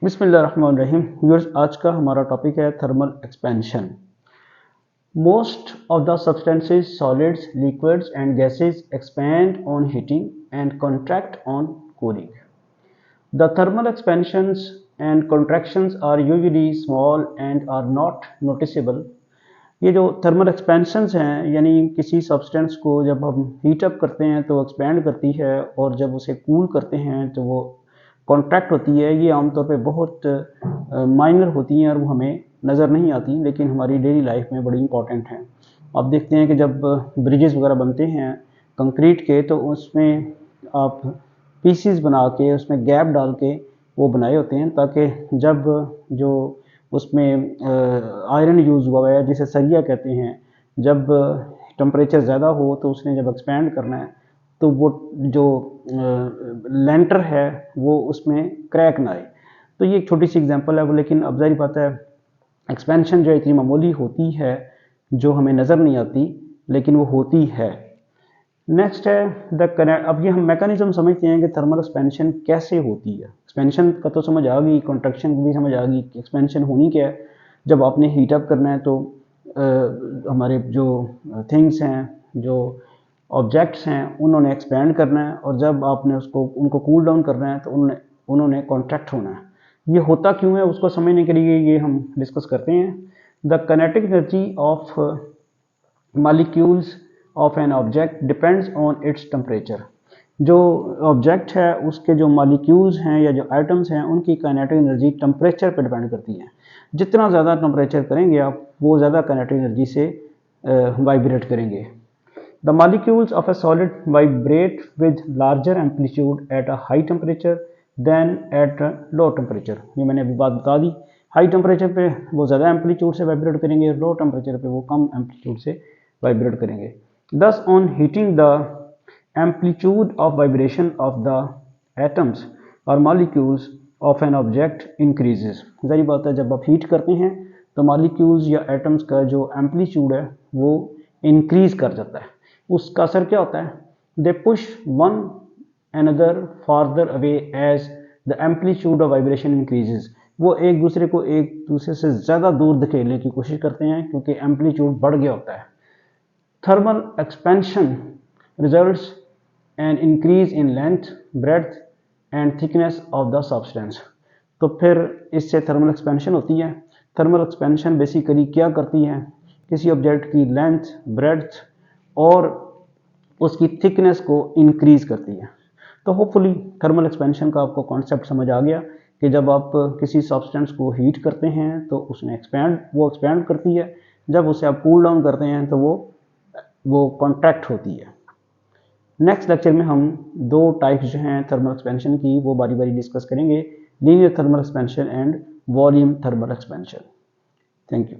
बिस्मिल्लाहिर्रहमानिर्रहीम। व्यूअर्स, आज का हमारा टॉपिक है thermal expansion. Most of the substances, solids, liquids and gases expand on heating and contract on cooling. The thermal expansions and contractions are usually small and are not noticeable. ये जो thermal expansions हैं, यानी किसी substance को जब हम heat up करते हैं तो एक्सपैंड करती है, और जब उसे कूल करते हैं तो वो कॉन्ट्रैक्ट होती है। ये आमतौर पे बहुत माइनर होती हैं और वो हमें नज़र नहीं आती, लेकिन हमारी डेली लाइफ में बड़ी इंपॉर्टेंट हैं। आप देखते हैं कि जब ब्रिजेस वगैरह बनते हैं कंक्रीट के, तो उसमें आप पीसीस बना के उसमें गैप डाल के वो बनाए होते हैं, ताकि जब जो उसमें आयरन यूज़ हुआ है जिसे सरिया कहते हैं, जब टेम्परेचर ज़्यादा हो तो उसने जब एक्सपैंड करना है तो वो जो लेंटर है वो उसमें क्रैक ना आए। तो ये एक छोटी सी एग्जांपल है वो, लेकिन अब ज़ाहिर बात है एक्सपेंशन जो इतनी मामूली होती है जो हमें नज़र नहीं आती, लेकिन वो होती है। नेक्स्ट है अब ये हम मैकेनिज्म समझते हैं कि थर्मल एक्सपेंशन कैसे होती है। एक्सपेंशन का तो समझ आ गई, कॉन्ट्रैक्शन की भी समझ आ गई कि एक्सपेंशन होनी क्या है। जब आपने हीट अप करना है तो हमारे जो थिंग्स हैं, जो ऑब्जेक्ट्स हैं, उन्होंने एक्सपैंड करना है, और जब आपने उनको कूल डाउन करना है तो उन्होंने कॉन्ट्रैक्ट होना है। ये होता क्यों है उसको समझने के लिए ये हम डिस्कस करते हैं। The kinetic energy of molecules of an object depends on its temperature. जो ऑब्जेक्ट है उसके जो मॉलिक्यूल्स हैं या जो आइटम्स हैं, उनकी काइनेटिक एनर्जी टेम्परेचर पर डिपेंड करती है। जितना ज़्यादा टेम्परेचर करेंगे आप, वो ज़्यादा काइनेटिक एनर्जी से वाइब्रेट करेंगे। The molecules of a solid vibrate with larger amplitude at a high temperature than at a low temperature। ये मैंने अभी बात बता दी। हाई टेम्परेचर पे वो ज़्यादा एम्पलीट्यूड से वाइब्रेट करेंगे, लो टेम्परेचर पे वो कम एम्पलीट्यूड से वाइब्रेट करेंगे। Thus on heating the amplitude of vibration of the atoms or molecules of an object increases। ज़ाहिर बात है जब आप हीट करते हैं तो मॉलिक्यूल्स या एटम्स का जो एम्पलीट्यूड है वो इंक्रीज कर जाता है। उसका असर क्या होता है? They push one another farther away as the amplitude of vibration increases. वो एक दूसरे से ज़्यादा दूर धकेलने की कोशिश करते हैं क्योंकि एम्पलीट्यूड बढ़ गया होता है। Thermal expansion results an increase in length, breadth and thickness of the substance. तो फिर इससे थर्मल एक्सपेंशन होती है। थर्मल एक्सपेंशन बेसिकली क्या करती है? किसी ऑब्जेक्ट की लेंथ, ब्रेड्थ और उसकी थिकनेस को इंक्रीज करती है। तो होपफुली थर्मल एक्सपेंशन का आपको कॉन्सेप्ट समझ आ गया कि जब आप किसी सब्सटेंस को हीट करते हैं तो उसने एक्सपैंड करती है, जब उसे आप कूल डाउन करते हैं तो वो कॉन्ट्रैक्ट होती है। नेक्स्ट लेक्चर में हम दो टाइप्स जो हैं थर्मल एक्सपेंशन की वो बारी बारी डिस्कस करेंगे, linear thermal expansion and volume thermal expansion. Thank you.